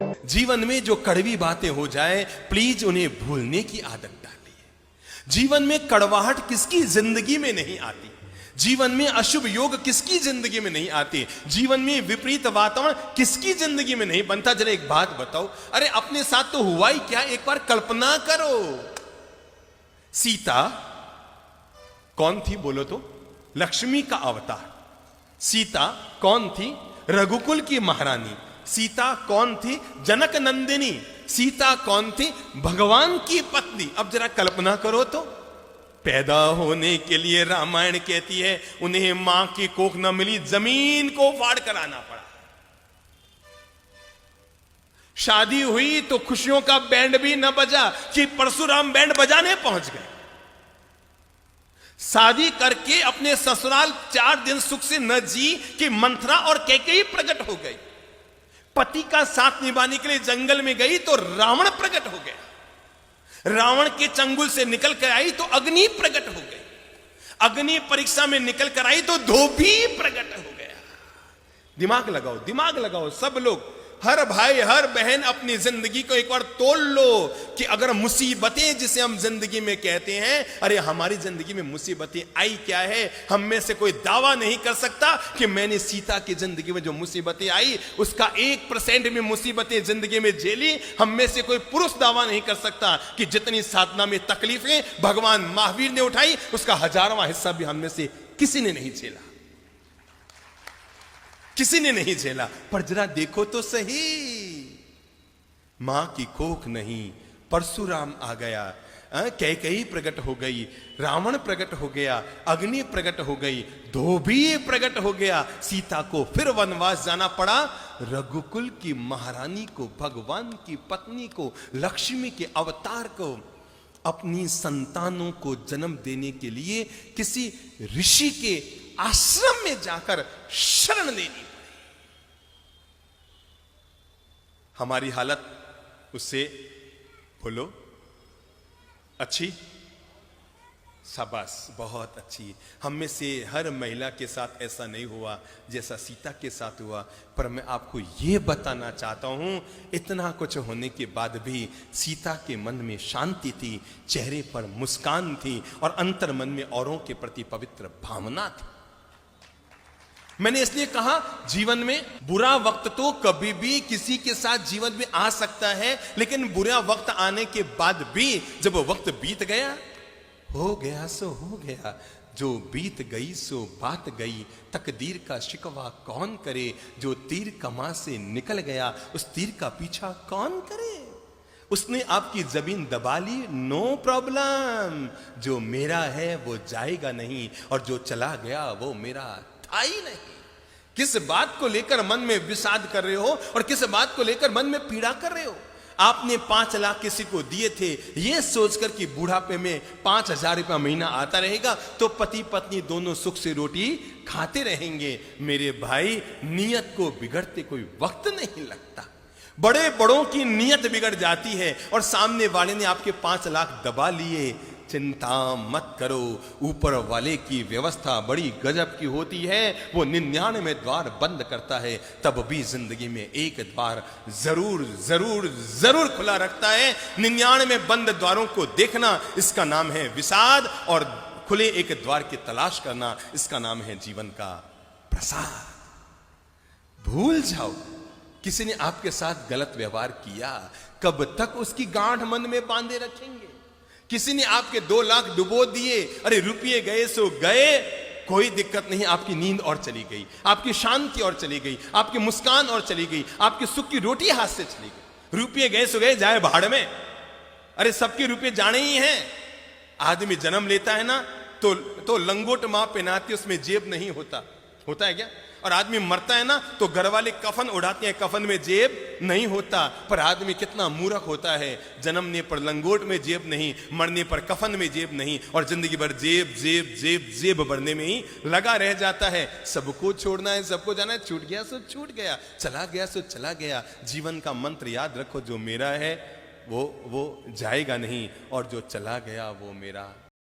जीवन में जो कड़वी बातें हो जाए, प्लीज उन्हें भूलने की आदत डालिए। जीवन में कड़वाहट किसकी जिंदगी में नहीं आती, जीवन में अशुभ योग किसकी जिंदगी में नहीं आते, जीवन में विपरीत वातावरण किसकी जिंदगी में नहीं बनता। जरा एक बात बताओ, अरे अपने साथ तो हुआ ही क्या, एक बार कल्पना करो। सीता कौन थी बोलो तो? लक्ष्मी का अवतार। सीता कौन थी? रघुकुल की महारानी। सीता कौन थी? जनक नंदिनी। सीता कौन थी? भगवान की पत्नी। अब जरा कल्पना करो तो, पैदा होने के लिए रामायण कहती है उन्हें मां की कोख न मिली, जमीन को फाड़ कर आना पड़ा। शादी हुई तो खुशियों का बैंड भी न बजा कि परशुराम बैंड बजाने पहुंच गए। शादी करके अपने ससुराल 4 दिन सुख से न जी कि मंथरा और कैकेयी प्रकट हो गई। पति का साथ निभाने के लिए जंगल में गई तो रावण प्रकट हो गया। रावण के चंगुल से निकल कर आई तो अग्नि प्रकट हो गई। अग्नि परीक्षा में निकल कर आई तो धोबी प्रकट हो गया। दिमाग लगाओ, दिमाग लगाओ सब लोग, हर भाई हर बहन अपनी जिंदगी को एक बार तोल लो कि अगर मुसीबतें जिसे हम जिंदगी में कहते हैं, अरे हमारी जिंदगी में मुसीबतें आई क्या है। हम में से कोई दावा नहीं कर सकता कि मैंने सीता की जिंदगी में जो मुसीबतें आई उसका 1% में मुसीबतें जिंदगी में झेली। हम में से कोई पुरुष दावा नहीं कर सकता कि जितनी साधना में तकलीफें भगवान महावीर ने उठाई उसका 1000वां हिस्सा भी हम में से किसी ने नहीं झेला, किसी ने नहीं झेला। पर जरा देखो तो सही, मां की कोख नहीं, परशुराम आ गया, कैकेयी प्रकट हो गई, रावण प्रकट हो गया, अग्नि प्रकट हो गई, धोबी प्रकट हो गया। सीता को फिर वनवास जाना पड़ा। रघुकुल की महारानी को, भगवान की पत्नी को, लक्ष्मी के अवतार को अपनी संतानों को जन्म देने के लिए किसी ऋषि के आश्रम में जाकर शरण लेनी पड़ी। हमारी हालत उससे बोलो अच्छी? शाबाश, बहुत अच्छी। हम में से हर महिला के साथ ऐसा नहीं हुआ जैसा सीता के साथ हुआ। पर मैं आपको यह बताना चाहता हूं, इतना कुछ होने के बाद भी सीता के मन में शांति थी, चेहरे पर मुस्कान थी और अंतर मन में औरों के प्रति पवित्र भावना थी। मैंने इसलिए कहा, जीवन में बुरा वक्त तो कभी भी किसी के साथ जीवन में आ सकता है, लेकिन बुरा वक्त आने के बाद भी जब वो वक्त बीत गया, हो गया सो हो गया, जो बीत गई सो बात गई, तकदीर का शिकवा कौन करे, जो तीर कमा से निकल गया उस तीर का पीछा कौन करे। उसने आपकी जमीन दबा ली, नो प्रॉब्लम, जो मेरा है वो जाएगा नहीं और जो चला गया वो मेरा था ही नहीं। किस बात को लेकर मन में विषाद कर रहे हो और किस बात को लेकर मन में पीड़ा कर रहे हो। आपने 5 लाख किसी को दिए थे ये सोचकर कि बुढ़ापे में 5000 रुपया महीना आता रहेगा तो पति पत्नी दोनों सुख से रोटी खाते रहेंगे। मेरे भाई, नियत को बिगड़ते कोई वक्त नहीं लगता। बड़े बड़ों की नियत बिगड़ जाती है और सामने वाले ने आपके 5 लाख दबा लिए। चिंता मत करो, ऊपर वाले की व्यवस्था बड़ी गजब की होती है। वो 99 द्वार बंद करता है, तब भी जिंदगी में एक द्वार जरूर जरूर जरूर खुला रखता है। 99 बंद द्वारों को देखना, इसका नाम है विषाद, और खुले एक द्वार की तलाश करना, इसका नाम है जीवन का प्रसाद। भूल जाओ, किसी ने आपके साथ गलत व्यवहार किया, कब तक उसकी गांठ मन में बांधे रखेंगे। किसी ने आपके 2 लाख डुबो दिए, अरे रुपये गए सो गए, कोई दिक्कत नहीं, आपकी नींद और चली गई, आपकी शांति और चली गई, आपकी मुस्कान और चली गई, आपकी सुख की रोटी हाथ से चली गई। रुपये गए सो गए, जाए भाड़ में। अरे सबके रुपये जाने ही हैं। आदमी जन्म लेता है ना तो लंगोट मां पहनाती, उसमें जेब नहीं होता, होता है क्या? और आदमी मरता है ना तो घर वाले कफन उड़ाते हैं, कफन में जेब नहीं होता। पर आदमी कितना मूर्ख होता है, जन्मने पर लंगोट में जेब नहीं, मरने पर कफन में जेब नहीं, और जिंदगी भर जेब जेब जेब जेब भरने में ही लगा रह जाता है। सबको छोड़ना है, सबको जाना है, छूट गया सो छूट गया, चला गया सो चला गया। जीवन का मंत्र याद रखो, जो मेरा है वो जाएगा नहीं और जो चला गया वो मेरा